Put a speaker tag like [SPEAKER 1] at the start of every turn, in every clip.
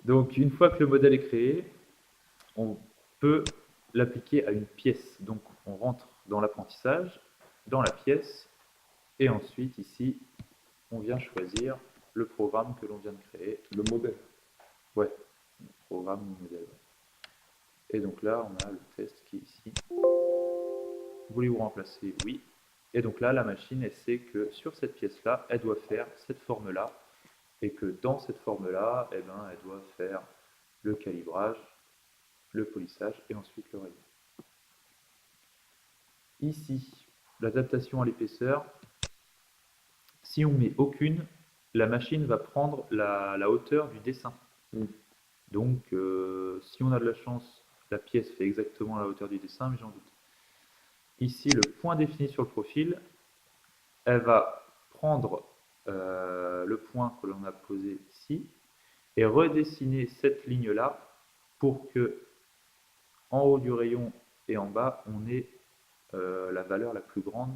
[SPEAKER 1] Donc, une fois que le modèle est créé, on peut l'appliquer à une pièce. Donc, on rentre dans l'apprentissage, dans la pièce, et ensuite, ici, on vient choisir le programme que l'on vient de créer.
[SPEAKER 2] Le modèle.
[SPEAKER 1] Ouais, programme ou modèle. Et donc là, on a le test qui est ici. Voulez-vous remplacer? Oui. Et donc là, la machine, elle sait que sur cette pièce-là, elle doit faire cette forme-là, et que dans cette forme-là, eh ben, elle doit faire le calibrage, le polissage, et ensuite le rayon. Ici, l'adaptation à l'épaisseur, si on met aucune, la machine va prendre la hauteur du dessin. Donc, si on a de la chance, la pièce fait exactement la hauteur du dessin, mais j'en doute. Ici, le point défini sur le profil, elle va prendre le point que l'on a posé ici et redessiner cette ligne-là pour que en haut du rayon et en bas, on ait la valeur la plus grande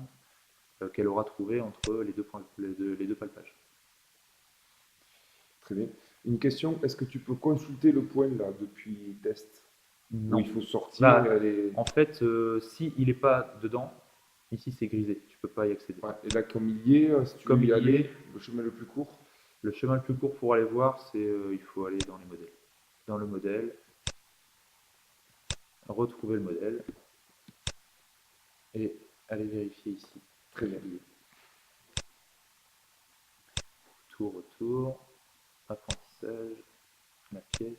[SPEAKER 1] qu'elle aura trouvée entre les deux palpages.
[SPEAKER 2] Très bien. Une question, est-ce que tu peux consulter le point là depuis test? Ou
[SPEAKER 1] Non.
[SPEAKER 2] il faut sortir et
[SPEAKER 1] Bah,
[SPEAKER 2] aller.
[SPEAKER 1] en fait, si il n'est pas dedans, ici c'est grisé, tu peux pas y accéder.
[SPEAKER 2] Ouais, et là, comme il y est, si tu veux
[SPEAKER 1] Comme
[SPEAKER 2] y
[SPEAKER 1] il y
[SPEAKER 2] aller,
[SPEAKER 1] est,
[SPEAKER 2] le chemin le plus court.
[SPEAKER 1] le chemin le plus court pour aller voir, c'est il faut aller dans les modèles. Dans le modèle, retrouver le modèle et aller vérifier ici.
[SPEAKER 2] Très bien.
[SPEAKER 1] Retour, apprentissage, la pièce.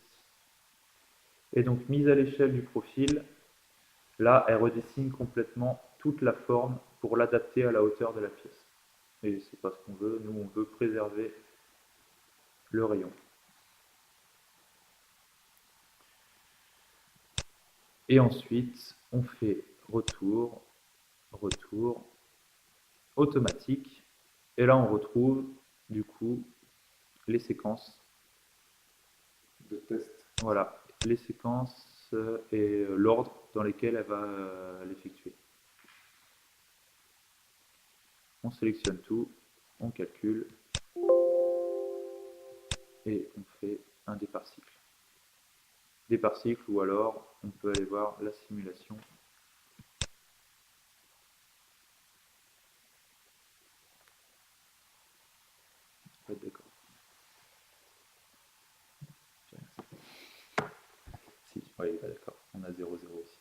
[SPEAKER 1] Et donc mise à l'échelle du profil, là elle redessine complètement toute la forme pour l'adapter à la hauteur de la pièce. Et c'est pas ce qu'on veut, nous on veut préserver le rayon. Et ensuite on fait retour, retour, automatique. Et là on retrouve du coup les séquences.
[SPEAKER 2] De test.
[SPEAKER 1] Voilà, les séquences et l'ordre dans lesquels elle va l'effectuer. On sélectionne tout, on calcule et on fait un départ cycle. Départ cycle ou alors on peut aller voir la simulation. D'accord. Si, oui, d'accord. On a 0,0 ici.